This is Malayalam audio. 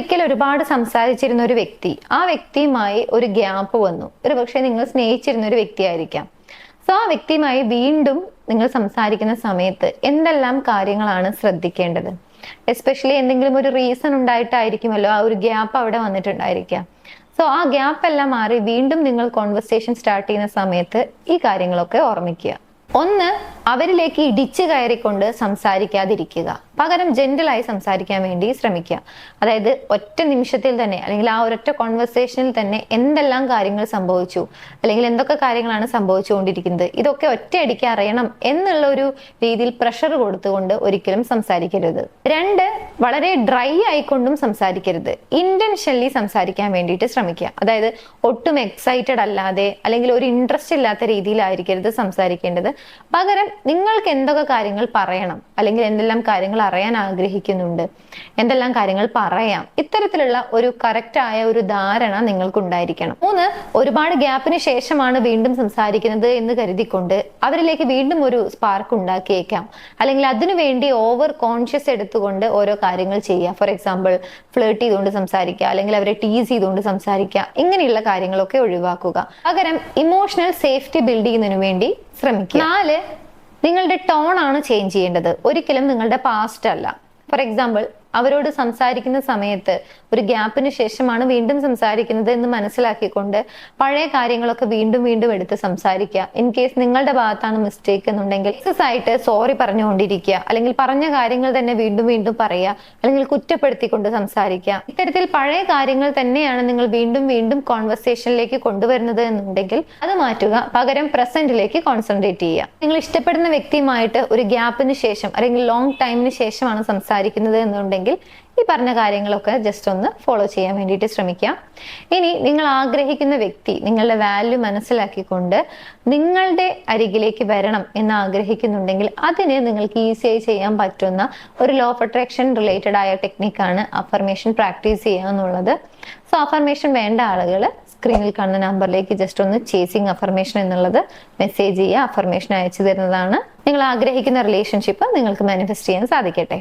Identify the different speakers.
Speaker 1: ഒരിക്കൽ ഒരുപാട് സംസാരിച്ചിരുന്ന ഒരു വ്യക്തി, ആ വ്യക്തിയുമായി ഒരു ഗ്യാപ്പ് വന്നു. ഒരു പക്ഷേ നിങ്ങൾ സ്നേഹിച്ചിരുന്ന ഒരു വ്യക്തിയായിരിക്കാം. സോ ആ വ്യക്തിയുമായി വീണ്ടും നിങ്ങൾ സംസാരിക്കുന്ന സമയത്ത് എന്തെല്ലാം കാര്യങ്ങളാണ് ശ്രദ്ധിക്കേണ്ടത്? എസ്പെഷ്യലി എന്തെങ്കിലും ഒരു റീസൺ ഉണ്ടായിട്ടായിരിക്കുമല്ലോ ആ ഒരു ഗ്യാപ്പ് അവിടെ വന്നിട്ടുണ്ടായിരിക്കാം. സോ ആ ഗ്യാപ്പ് എല്ലാം മാറി വീണ്ടും നിങ്ങൾ കോൺവെർസേഷൻ സ്റ്റാർട്ട് ചെയ്യുന്ന സമയത്ത് ഈ കാര്യങ്ങളൊക്കെ ഓർമ്മിക്കുക. ഒന്ന്, അവരിലേക്ക് ഇടിച്ചു കയറിക്കൊണ്ട് സംസാരിക്കാതിരിക്കുക. പകരം ജെന്റിലായി സംസാരിക്കാൻ വേണ്ടി ശ്രമിക്കുക. അതായത് ഒറ്റ നിമിഷത്തിൽ തന്നെ അല്ലെങ്കിൽ ആ ഒരൊറ്റ കോൺവെർസേഷനിൽ തന്നെ എന്തെല്ലാം കാര്യങ്ങൾ സംഭവിച്ചു, അല്ലെങ്കിൽ എന്തൊക്കെ കാര്യങ്ങളാണ് സംഭവിച്ചുകൊണ്ടിരിക്കുന്നത്, ഇതൊക്കെ ഒറ്റയടിക്ക് അറിയണം എന്നുള്ള ഒരു രീതിയിൽ പ്രഷർ കൊടുത്തുകൊണ്ട് ഒരിക്കലും സംസാരിക്കരുത്. രണ്ട്, വളരെ ഡ്രൈ ആയിക്കൊണ്ടും സംസാരിക്കരുത്. ഇന്റൻഷനലി സംസാരിക്കാൻ വേണ്ടിയിട്ട് ശ്രമിക്കുക. അതായത് ഒട്ടും എക്സൈറ്റഡ് അല്ലാതെ അല്ലെങ്കിൽ ഒരു ഇൻട്രസ്റ്റ് ഇല്ലാത്ത രീതിയിലായിരിക്കരുത് സംസാരിക്കേണ്ടത്. പകരം നിങ്ങൾക്ക് എന്തൊക്കെ കാര്യങ്ങൾ പറയണം, അല്ലെങ്കിൽ എന്തെല്ലാം കാര്യങ്ങൾ അറിയാൻ ആഗ്രഹിക്കുന്നുണ്ട്, എന്തെല്ലാം കാര്യങ്ങൾ പറയാം, ഇത്തരത്തിലുള്ള ഒരു കറക്റ്റ് ആയ ഒരു ധാരണ നിങ്ങൾക്ക് ഉണ്ടായിരിക്കണം. മൂന്ന്, ഒരുപാട് ഗ്യാപ്പിന് ശേഷമാണ് വീണ്ടും സംസാരിക്കുന്നത് എന്ന് കരുതിക്കൊണ്ട് അവരിലേക്ക് വീണ്ടും ഒരു സ്പാർക്ക് ഉണ്ടാക്കിയേക്കാം. അല്ലെങ്കിൽ അതിനു വേണ്ടി ഓവർ കോൺഷ്യസ് എടുത്തുകൊണ്ട് ഓരോ കാര്യങ്ങൾ ചെയ്യുക. ഫോർ എക്സാമ്പിൾ, ഫ്ലേർട്ട് ചെയ്തുകൊണ്ട് സംസാരിക്കുക, അല്ലെങ്കിൽ അവരെ ടീസ് ചെയ്തുകൊണ്ട് സംസാരിക്കുക, ഇങ്ങനെയുള്ള കാര്യങ്ങളൊക്കെ ഒഴിവാക്കുക. പകരം ഇമോഷണൽ സേഫ്റ്റി ബിൽഡ് ചെയ്യുന്നതിന് വേണ്ടി ശ്രമിക്കുക. 4, നിങ്ങളുടെ ടോൺ ആണ് ചേഞ്ച് ചെയ്യേണ്ടത്, ഒരിക്കലും നിങ്ങളുടെ പാസ്റ്റ് അല്ല. ഫോർ എക്സാമ്പിൾ, അവരോട് സംസാരിക്കുന്ന സമയത്ത് ഒരു ഗ്യാപ്പിന് ശേഷമാണ് വീണ്ടും സംസാരിക്കുന്നത് എന്ന് മനസ്സിലാക്കിക്കൊണ്ട് പഴയ കാര്യങ്ങളൊക്കെ വീണ്ടും വീണ്ടും എടുത്ത് സംസാരിക്കുക. ഇൻ കേസ് നിങ്ങളുടെ ഭാഗത്താണ് മിസ്റ്റേക്ക് എന്നുണ്ടെങ്കിൽ ആയിട്ട് സോറി പറഞ്ഞുകൊണ്ടിരിക്കുക, അല്ലെങ്കിൽ പറഞ്ഞ കാര്യങ്ങൾ തന്നെ വീണ്ടും വീണ്ടും പറയുക, അല്ലെങ്കിൽ കുറ്റപ്പെടുത്തിക്കൊണ്ട് സംസാരിക്കുക. ഇത്തരത്തിൽ പഴയ കാര്യങ്ങൾ തന്നെയാണ് നിങ്ങൾ വീണ്ടും വീണ്ടും കോൺവെർസേഷനിലേക്ക് കൊണ്ടുവരുന്നത് എന്നുണ്ടെങ്കിൽ അത് മാറ്റുക. പകരം പ്രസന്റിലേക്ക് കോൺസെൻട്രേറ്റ് ചെയ്യുക. നിങ്ങൾ ഇഷ്ടപ്പെടുന്ന വ്യക്തിയുമായിട്ട് ഒരു ഗ്യാപ്പിന് ശേഷം അല്ലെങ്കിൽ ലോങ് ടൈമിന് ശേഷമാണ് സംസാരിക്കുന്നത് എന്നുണ്ടെങ്കിൽ ഈ പറഞ്ഞ കാര്യങ്ങളൊക്കെ ജസ്റ്റ് ഒന്ന് ഫോളോ ചെയ്യാൻ വേണ്ടിയിട്ട് ശ്രമിക്കുക. ഇനി നിങ്ങൾ ആഗ്രഹിക്കുന്ന വ്യക്തി നിങ്ങളുടെ വാല്യൂ മനസ്സിലാക്കിക്കൊണ്ട് നിങ്ങളുടെ അരികിലേക്ക് വരണം എന്ന് ആഗ്രഹിക്കുന്നുണ്ടെങ്കിൽ അതിന് നിങ്ങൾക്ക് ഈസിയായി ചെയ്യാൻ പറ്റുന്ന ഒരു ലോ ഓഫ് അട്രാക്ഷൻ റിലേറ്റഡ് ആയ ടെക്നിക്കാണ് അഫർമേഷൻ പ്രാക്ടീസ് ചെയ്യുക എന്നുള്ളത്. സോ അഫർമേഷൻ വേണ്ട ആളുകൾ സ്ക്രീനിൽ കാണുന്ന നമ്പറിലേക്ക് ജസ്റ്റ് ഒന്ന് ചേസിങ് അഫർമേഷൻ എന്നുള്ളത് മെസ്സേജ് ചെയ്യുക. അഫർമേഷൻ അയച്ചു തരുന്നതാണ്. നിങ്ങൾ ആഗ്രഹിക്കുന്ന റിലേഷൻഷിപ്പ് നിങ്ങൾക്ക് മാനിഫെസ്റ്റ് ചെയ്യാൻ സാധിക്കട്ടെ.